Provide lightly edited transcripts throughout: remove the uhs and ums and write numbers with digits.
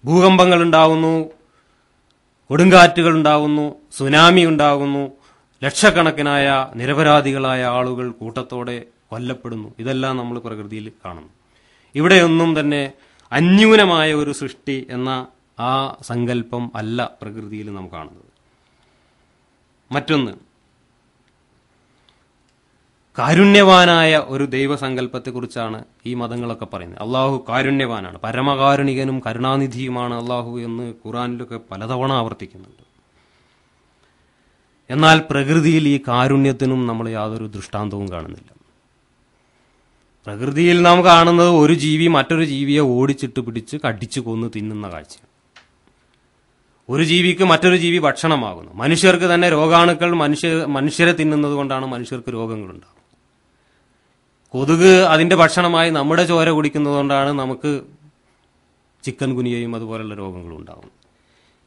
ഭൂകമ്പങ്ങൾ ഉണ്ടാകുന്നു, കൊടുങ്കാറ്റുകൾ ഉണ്ടാകുന്നു, സുനാമി ഉണ്ടാകുന്നു, ലക്ഷക്കണക്കിനായ നിരപരാധികളായ ആളുകൾ കൂട്ടത്തോടെ കൊല്ലപ്പെടുന്നു. ഇതെല്ലാം നമ്മൾ പ്രകൃതിയിൽ കാണുന്നു. ഇവിടെയൊന്നും തന്നെ അന്യൂനമായ ഒരു സൃഷ്ടി എന്ന ആ സങ്കല്പം അല്ല പ്രകൃതിയിൽ നാം കാണുന്നത്. മറ്റൊന്ന്, കാരുണ്യവാനായ ഒരു ദൈവസങ്കല്പത്തെക്കുറിച്ചാണ് ഈ മതങ്ങളൊക്കെ പറയുന്നത്. അള്ളാഹു കാരുണ്യവാനാണ്, പരമകാരുണികനും കരുണാനിധിയുമാണ് അള്ളാഹു എന്ന് ഖുർആനിലൊക്കെ പലതവണ ആവർത്തിക്കുന്നുണ്ട്. എന്നാൽ പ്രകൃതിയിൽ ഈ കാരുണ്യത്തിനും നമ്മൾ യാതൊരു ദൃഷ്ടാന്തവും കാണുന്നില്ല. പ്രകൃതിയിൽ നാം കാണുന്നത് ഒരു ജീവി മറ്റൊരു ജീവിയെ ഓടിച്ചിട്ട് പിടിച്ച് കടിച്ചു കൊന്ന് തിന്നുന്ന കാഴ്ചയാണ്. ഒരു ജീവിക്ക് മറ്റൊരു ജീവി ഭക്ഷണമാകുന്നു. മനുഷ്യർക്ക് തന്നെ രോഗാണുക്കൾ മനുഷ്യരെ തിന്നുന്നത് കൊണ്ടാണ് മനുഷ്യർക്ക് രോഗങ്ങളുണ്ടാകുന്നത്. കൊതുക് അതിന്റെ ഭക്ഷണമായി നമ്മുടെ ചോര കുടിക്കുന്നത് കൊണ്ടാണ് നമുക്ക് ചിക്കൻ ഗുനിയയും അതുപോലുള്ള രോഗങ്ങളും ഉണ്ടാകുന്നത്.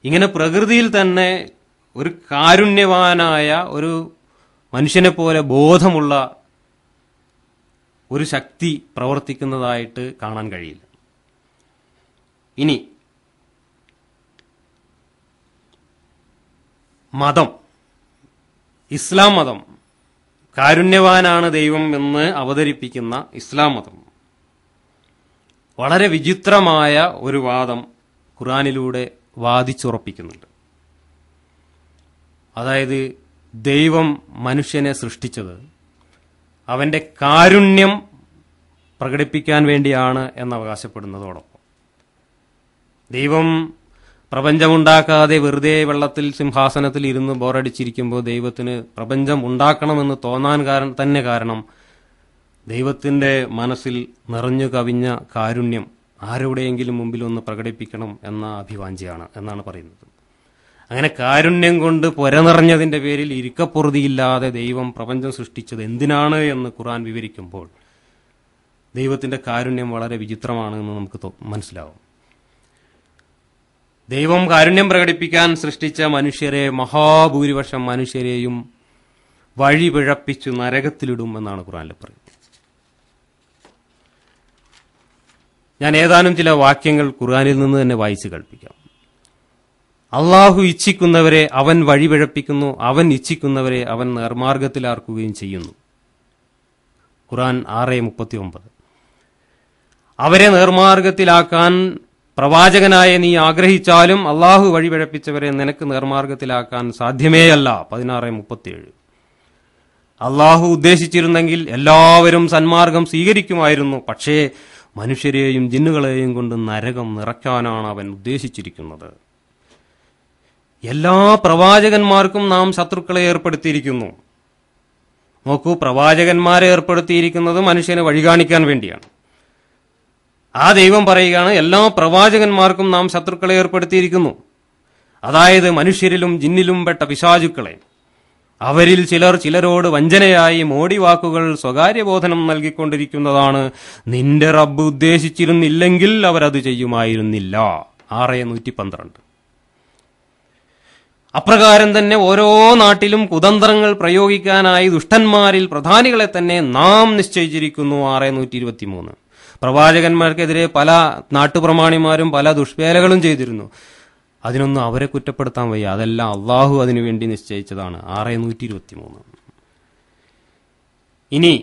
ഇങ്ങനെ പ്രകൃതിയിൽ തന്നെ ഒരു കാരുണ്യവാനായ ഒരു മനുഷ്യനെ പോലെ ബോധമുള്ള ഒരു ശക്തി പ്രവർത്തിക്കുന്നതായിട്ട് കാണാൻ കഴിയില്ല. ഇനി മതം, ഇസ്ലാം മതം, കാരുണ്യവാനാണ് ദൈവം എന്ന് അവതരിപ്പിക്കുന്ന ഇസ്ലാം മതം വളരെ വിചിത്രമായ ഒരു വാദം ഖുർആനിലൂടെ വാദിച്ചുറപ്പിക്കുന്നുണ്ട്. അതായത് ദൈവം മനുഷ്യനെ സൃഷ്ടിച്ചത് അവന്റെ കാരുണ്യം പ്രകടിപ്പിക്കാൻ വേണ്ടിയാണ് എന്ന് അവകാശപ്പെടുന്നതോടൊപ്പം ദൈവം പ്രപഞ്ചമുണ്ടാക്കാതെ വെറുതെ വെള്ളത്തിൽ സിംഹാസനത്തിൽ ഇരുന്ന് ബോറടിച്ചിരിക്കുമ്പോൾ ദൈവത്തിന് പ്രപഞ്ചം ഉണ്ടാക്കണമെന്ന് തോന്നാൻ കാരണം ദൈവത്തിന്റെ മനസ്സിൽ നിറഞ്ഞു കവിഞ്ഞ കാരുണ്യം ആരുടെയെങ്കിലും മുമ്പിൽ ഒന്ന് പ്രകടിപ്പിക്കണം എന്ന അഭിവാഞ്ചയാണ് എന്നാണ് പറയുന്നത്. അങ്ങനെ കാരുണ്യം കൊണ്ട് പൊരനിറഞ്ഞതിന്റെ പേരിൽ ഇരിക്കപ്പൊറുതിയില്ലാതെ ദൈവം പ്രപഞ്ചം സൃഷ്ടിച്ചത് എന്തിനാണ് എന്ന് ഖുർആൻ വിവരിക്കുമ്പോൾ ദൈവത്തിന്റെ കാരുണ്യം വളരെ വിചിത്രമാണ് എന്ന് നമുക്ക് മനസ്സിലാവും. ദൈവം കാരുണ്യം പ്രകടിപ്പിക്കാൻ സൃഷ്ടിച്ച മനുഷ്യരെ, മഹാഭൂരിപക്ഷം മനുഷ്യരെയും വഴി പിഴപ്പിച്ചു നരകത്തിലിടും എന്നാണ് ഖുർആനിൽ പറയുന്നത്. ഞാൻ ഏതാനും ചില വാക്യങ്ങൾ ഖുർആനിൽ നിന്ന് തന്നെ വായിച്ചു കേൾപ്പിക്കാം. അള്ളാഹു ഇച്ഛിക്കുന്നവരെ അവൻ വഴിപിഴപ്പിക്കുന്നു, അവൻ ഇച്ഛിക്കുന്നവരെ അവൻ നേർമാർഗത്തിലാർക്കുകയും ചെയ്യുന്നു. ഖുർആൻ 6:39. അവരെ നേർമാർഗത്തിലാക്കാൻ പ്രവാചകനായ നീ ആഗ്രഹിച്ചാലും അള്ളാഹു വഴിപിഴപ്പിച്ചവരെ നിനക്ക് നേർമാർഗത്തിലാക്കാൻ സാധ്യമേയല്ല. 16:37. അള്ളാഹു ഉദ്ദേശിച്ചിരുന്നെങ്കിൽ എല്ലാവരും സന്മാർഗം സ്വീകരിക്കുമായിരുന്നു, പക്ഷേ മനുഷ്യരെയും ജിന്നുകളെയും കൊണ്ട് നരകം നിറയ്ക്കാനാണ് അവൻ ഉദ്ദേശിച്ചിരിക്കുന്നത്. എല്ലാ പ്രവാചകന്മാർക്കും നാം ശത്രുക്കളെ ഏർപ്പെടുത്തിയിരിക്കുന്നു. നോക്കൂ, പ്രവാചകന്മാരെ ഏർപ്പെടുത്തിയിരിക്കുന്നത് മനുഷ്യനെ വഴികാണിക്കാൻ വേണ്ടിയാണ്. ആ ദൈവം പറയുകയാണ്, എല്ലാ പ്രവാചകന്മാർക്കും നാം ശത്രുക്കളെ ഏർപ്പെടുത്തിയിരിക്കുന്നു. അതായത് മനുഷ്യരിലും ജിന്നിലും പെട്ട പിശാചുക്കളെ. അവരിൽ ചിലർ ചിലരോട് വഞ്ചനയായി മോടിവാക്കുകൾ സ്വകാര്യബോധനം നൽകിക്കൊണ്ടിരിക്കുന്നതാണ്. നിന്റെ റബ്ബ് ഉദ്ദേശിച്ചിരുന്നില്ലെങ്കിൽ അവരത് ചെയ്യുമായിരുന്നില്ല. 6:112. അപ്രകാരം തന്നെ ഓരോ നാട്ടിലും കുതന്ത്രങ്ങൾ പ്രയോഗിക്കാനായി ദുഷ്ടന്മാരിൽ പ്രധാനികളെ തന്നെ നാം നിശ്ചയിച്ചിരിക്കുന്നു. 6:123. പ്രവാചകന്മാർക്കെതിരെ പല നാട്ടുപ്രമാണിമാരും പല ദുഷ്വേലകളും ചെയ്തിരുന്നു. അതിനൊന്നും അവരെ കുറ്റപ്പെടുത്താൻ വയ്യ. അതെല്ലാം അള്ളാഹു അതിനുവേണ്ടി നിശ്ചയിച്ചതാണ്. 6:123. ഇനി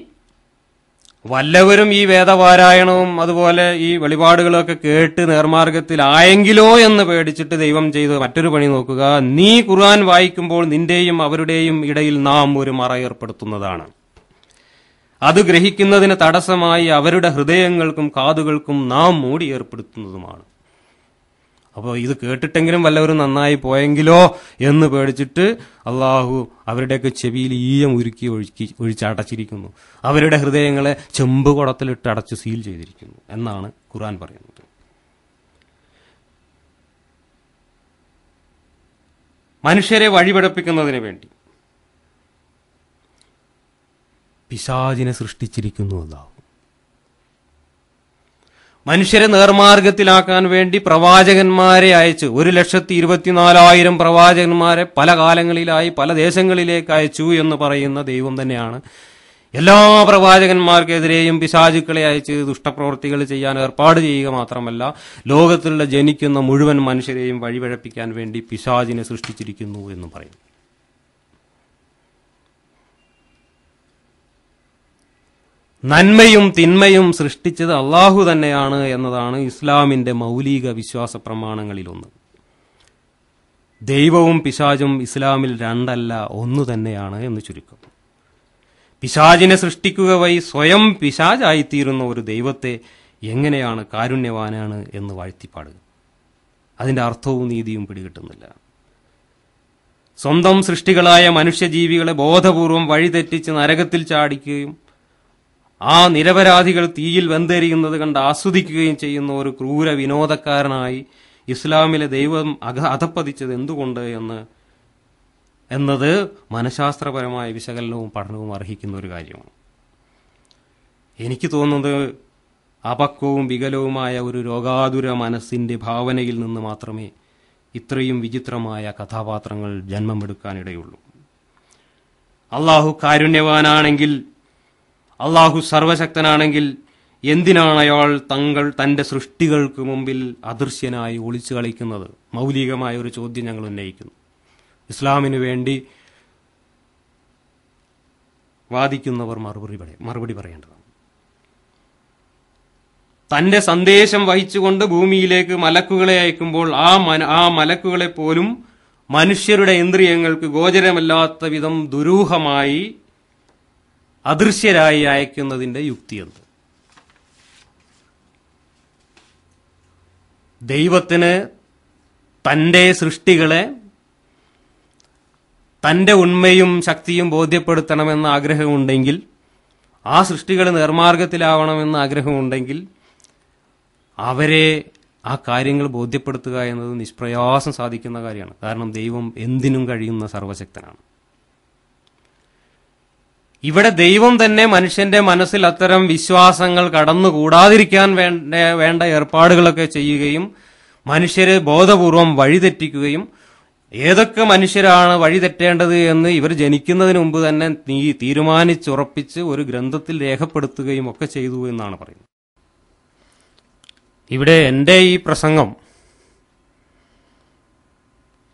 വല്ലവരും ഈ വേദപാരായണവും അതുപോലെ ഈ വെളിപാടുകളൊക്കെ കേട്ട് നേർമാർഗത്തിലായെങ്കിലോ എന്ന് പേടിച്ചിട്ട് ദൈവം ചെയ്ത് മറ്റൊരു പണി നോക്കുക. നീ ഖുർആൻ വായിക്കുമ്പോൾ നിന്റെയും അവരുടെയും ഇടയിൽ നാം ഒരു മറ ഏർപ്പെടുത്തുന്നതാണ്. അത് ഗ്രഹിക്കുന്നതിന് തടസ്സമായി അവരുടെ ഹൃദയങ്ങൾക്കും കാതുകൾക്കും നാം മൂടി ഏർപ്പെടുത്തുന്നതുമാണ്. അപ്പോൾ ഇത് കേട്ടിട്ടെങ്കിലും വല്ലവരും നന്നായി പോയെങ്കിലോ എന്ന് പേടിച്ചിട്ട് അള്ളാഹു അവരുടെയൊക്കെ ചെവിയിൽ ഈയം ഒഴിച്ചടച്ചിരിക്കുന്നു. അവരുടെ ഹൃദയങ്ങളെ ചെമ്പ് കുടത്തിലിട്ട് അടച്ച് സീൽ ചെയ്തിരിക്കുന്നു എന്നാണ് ഖുർആൻ പറയുന്നത്. മനുഷ്യരെ വഴിപഠിപ്പിക്കുന്നതിന് വേണ്ടി പിശാചിനെ സൃഷ്ടിച്ചിരിക്കുന്നു അല്ലാഹു. മനുഷ്യരെ നേർമാർഗത്തിലാക്കാൻ വേണ്ടി പ്രവാചകന്മാരെ അയച്ചു. 1,24,000 പ്രവാചകന്മാരെ പല കാലങ്ങളിലായി പല ദേശങ്ങളിലേക്ക് അയച്ചു എന്ന് പറയുന്ന ദൈവം തന്നെയാണ് എല്ലാ പ്രവാചകന്മാർക്കെതിരെയും പിശാചുക്കളെ അയച്ച് ദുഷ്ടപ്രവൃത്തികൾ ചെയ്യാൻ ഏർപ്പാട് ചെയ്യുക മാത്രമല്ല, ലോകത്തിലുള്ള ജനിക്കുന്ന മുഴുവൻ മനുഷ്യരെയും വഴിപഴപ്പിക്കാൻ വേണ്ടി പിശാചിനെ സൃഷ്ടിച്ചിരിക്കുന്നു എന്ന് പറയും. നന്മയും തിന്മയും സൃഷ്ടിച്ചത് അള്ളാഹു തന്നെയാണ് എന്നതാണ് ഇസ്ലാമിന്റെ മൗലിക വിശ്വാസ പ്രമാണങ്ങളിലൊന്ന്. ദൈവവും പിശാചും ഇസ്ലാമിൽ രണ്ടല്ല, ഒന്നു തന്നെയാണ് എന്ന് ചുരുക്കം. പിശാചിനെ സൃഷ്ടിക്കുക വഴി സ്വയം പിശാചായിത്തീരുന്ന ഒരു ദൈവത്തെ എങ്ങനെയാണ് കാരുണ്യവാനാണ് എന്ന് വാഴ്ത്തിപ്പാടുക? അതിന്റെ അർത്ഥവും നീതിയും പിടികിട്ടുന്നില്ല. സ്വന്തം സൃഷ്ടികളായ മനുഷ്യജീവികളെ ബോധപൂർവം വഴിതെറ്റിച്ച് നരകത്തിൽ ചാടിക്കുകയും ആ നിരപരാധികൾ തീയിൽ വെന്തെരിയുന്നത് കണ്ട് ആസ്വദിക്കുകയും ചെയ്യുന്ന ഒരു ക്രൂര വിനോദക്കാരനായി ഇസ്ലാമിലെ ദൈവം അധപ്പതിച്ചത് എന്തുകൊണ്ട് എന്നത് മനഃശാസ്ത്രപരമായ വിശകലനവും പഠനവും അർഹിക്കുന്ന ഒരു കാര്യമാണ്. എനിക്ക് തോന്നുന്നത് അപക്വവും വികലവുമായ ഒരു രോഗാതുര മനസ്സിന്റെ ഭാവനയിൽ നിന്ന് മാത്രമേ ഇത്രയും വിചിത്രമായ കഥാപാത്രങ്ങൾ ജന്മമെടുക്കാനിടയുള്ളൂ. അള്ളാഹു കാരുണ്യവാനാണെങ്കിൽ, അള്ളാഹു സർവശക്തനാണെങ്കിൽ എന്തിനാണ് അയാൾ തന്റെ സൃഷ്ടികൾക്ക് മുമ്പിൽ അദൃശ്യനായി ഒളിച്ചു കളിക്കുന്നത്? മൗലികമായ ഒരു ചോദ്യം ഞങ്ങൾ ഉന്നയിക്കുന്നു. ഇസ്ലാമിനു വേണ്ടി വാദിക്കുന്നവർ മറുപടി പറയേണ്ടതാണ്. തന്റെ സന്ദേശം വഹിച്ചുകൊണ്ട് ഭൂമിയിലേക്ക് മലക്കുകളെ അയക്കുമ്പോൾ ആ മലക്കുകളെ പോലും മനുഷ്യരുടെ ഇന്ദ്രിയങ്ങൾക്ക് ഗോചരമല്ലാത്ത വിധം ദുരൂഹമായി അദൃശ്യരായി അയക്കുന്നതിന്റെ യുക്തിയെന്ത്? ദൈവത്തിന് തന്റെ സൃഷ്ടികളെ തന്റെ ഉണ്മയും ശക്തിയും ബോധ്യപ്പെടുത്തണമെന്ന ആഗ്രഹമുണ്ടെങ്കിൽ, ആ സൃഷ്ടികൾ നേർമാർഗത്തിലാവണമെന്ന ആഗ്രഹമുണ്ടെങ്കിൽ അവരെ ആ കാര്യങ്ങൾ ബോധ്യപ്പെടുത്തുക എന്നത് നിഷ്പ്രയാസം സാധിക്കുന്ന കാര്യമാണ്. കാരണം ദൈവം എന്തിനും കഴിയുന്ന സർവശക്തനാണ്. ഇവിടെ ദൈവം തന്നെ മനുഷ്യന്റെ മനസ്സിൽ അത്തരം വിശ്വാസങ്ങൾ കടന്നുകൂടാതിരിക്കാൻ വേണ്ട ഏർപ്പാടുകളൊക്കെ ചെയ്യുകയും മനുഷ്യരെ ബോധപൂർവം വഴിതെറ്റിക്കുകയും ഏതൊക്കെ മനുഷ്യരാണ് വഴിതെറ്റേണ്ടത് എന്ന് ഇവർ ജനിക്കുന്നതിന് മുമ്പ് തന്നെ തീരുമാനിച്ചുറപ്പിച്ച് ഒരു ഗ്രന്ഥത്തിൽ രേഖപ്പെടുത്തുകയും ഒക്കെ ചെയ്തു എന്നാണ് പറയുന്നത്. ഇവിടെ എന്റെ ഈ പ്രസംഗം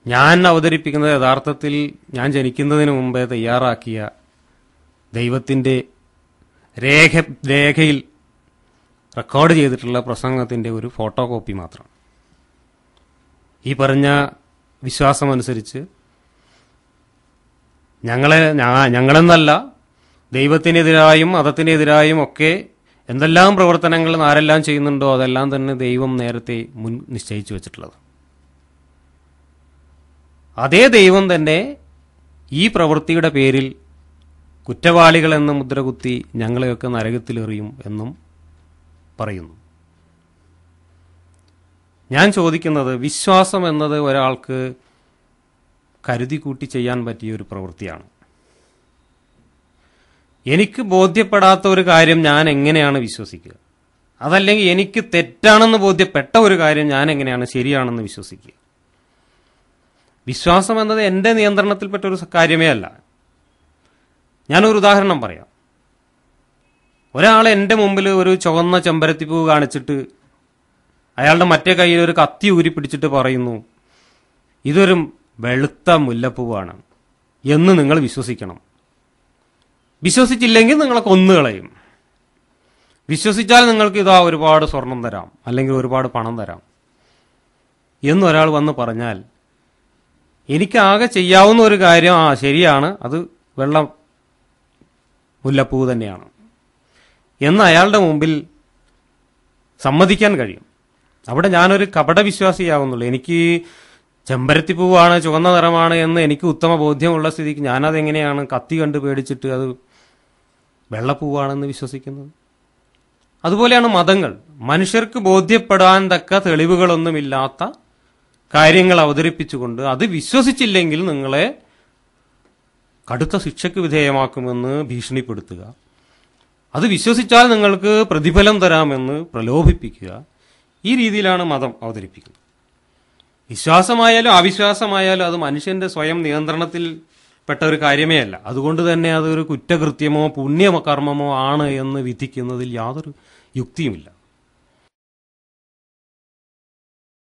ഞാൻ അവതരിപ്പിക്കുന്നത് യഥാർത്ഥത്തിൽ ഞാൻ ജനിക്കുന്നതിന് മുമ്പേ തയ്യാറാക്കിയ ദൈവത്തിന്റെ രേഖയിൽ റെക്കോർഡ് ചെയ്തിട്ടുള്ള പ്രസംഗത്തിന്റെ ഒരു ഫോട്ടോ കോപ്പി മാത്രമാണ്. ഈ പറഞ്ഞ വിശ്വാസമനുസരിച്ച് ഞങ്ങളെന്നല്ല, ദൈവത്തിനെതിരായും മതത്തിനെതിരായും ഒക്കെ എന്തെല്ലാം പ്രവർത്തനങ്ങൾ ആരെല്ലാം ചെയ്യുന്നുണ്ടോ അതെല്ലാം തന്നെ ദൈവം നേരത്തെ മുൻ നിശ്ചയിച്ചു വെച്ചിട്ടുള്ളത്. അതേ ദൈവം തന്നെ ഈ പ്രവൃത്തിയുടെ പേരിൽ കുറ്റവാളികളെന്ന് മുദ്രകുത്തി ഞങ്ങളെയൊക്കെ നരകത്തിലെറിയും എന്നും പറയുന്നു. ഞാൻ ചോദിക്കുന്നത്, വിശ്വാസം എന്നത് ഒരാൾക്ക് കരുതി കൂട്ടി ചെയ്യാൻ പറ്റിയ ഒരു പ്രവൃത്തിയാണ്. എനിക്ക് ബോധ്യപ്പെടാത്ത ഒരു കാര്യം ഞാൻ എങ്ങനെയാണ് വിശ്വസിക്കുക? അതല്ലെങ്കിൽ എനിക്ക് തെറ്റാണെന്ന് ബോധ്യപ്പെട്ട ഒരു കാര്യം ഞാൻ എങ്ങനെയാണ് ശരിയാണെന്ന് വിശ്വസിക്കുക? വിശ്വാസം എന്നത് എന്റെ നിയന്ത്രണത്തിൽപ്പെട്ട ഒരു കാര്യമേ അല്ല. ഞാനൊരു ഉദാഹരണം പറയാം. ഒരാൾ എന്റെ മുമ്പിൽ ഒരു ചുവന്ന ചെമ്പരത്തിപ്പൂ കാണിച്ചിട്ട് അയാളുടെ മറ്റേ കയ്യിൽ ഒരു കത്തി ഊരി പിടിച്ചിട്ട് പറയുന്നു, ഇതൊരു വെളുത്ത മുല്ലപ്പൂവാണ് എന്ന് നിങ്ങൾ വിശ്വസിക്കണം. വിശ്വസിച്ചില്ലെങ്കിൽ നിങ്ങളെ കൊന്നുകളയും. വിശ്വസിച്ചാൽ നിങ്ങൾക്ക് ഇതാ ഒരുപാട് സ്വർണം തരാം, അല്ലെങ്കിൽ ഒരുപാട് പണം തരാം എന്നൊരാൾ വന്ന് പറഞ്ഞാൽ എനിക്കാകെ ചെയ്യാവുന്ന ഒരു കാര്യം, ശരിയാണ്, അത് വെള്ള മുല്ലപ്പൂ തന്നെയാണ് എന്ന് അയാളുടെ മുമ്പിൽ സമ്മതിക്കാൻ കഴിയും. അവിടെ ഞാനൊരു കപടവിശ്വാസിയാവുന്നുള്ളൂ. എനിക്ക് ചെമ്പരത്തിപ്പൂവാണ്, ചുവന്ന നിറമാണ് എന്ന് എനിക്ക് ഉത്തമ ബോധ്യമുള്ള സ്ഥിതിക്ക് ഞാനതെങ്ങനെയാണ് കത്തി കണ്ട് പേടിച്ചിട്ട് അത് വെള്ളപ്പൂവാണെന്ന് വിശ്വസിക്കുന്നത്? അതുപോലെയാണ് മതങ്ങൾ. മനുഷ്യർക്ക് ബോധ്യപ്പെടാൻ തക്ക തെളിവുകളൊന്നുമില്ലാത്ത കാര്യങ്ങൾ അവതരിപ്പിച്ചുകൊണ്ട് അത് വിശ്വസിച്ചില്ലെങ്കിൽ നിങ്ങളെ കടുത്ത ശിക്ഷയ്ക്ക് വിധേയമാക്കുമെന്ന് ഭീഷണിപ്പെടുത്തുക, അത് വിശ്വസിച്ചാൽ നിങ്ങൾക്ക് പ്രതിഫലം തരാമെന്ന് പ്രലോഭിപ്പിക്കുക, ഈ രീതിയിലാണ് മതം അവതരിപ്പിക്കുന്നത്. വിശ്വാസമായാലും അവിശ്വാസമായാലും അത് മനുഷ്യന്റെ സ്വയം നിയന്ത്രണത്തിൽ പെട്ട ഒരു കാര്യമേ അല്ല. അതുകൊണ്ട് തന്നെ അതൊരു കുറ്റകൃത്യമോ പുണ്യമോ കർമ്മമോ ആണ് എന്ന് വിധിക്കുന്നതിൽ യാതൊരു യുക്തിയുമില്ല.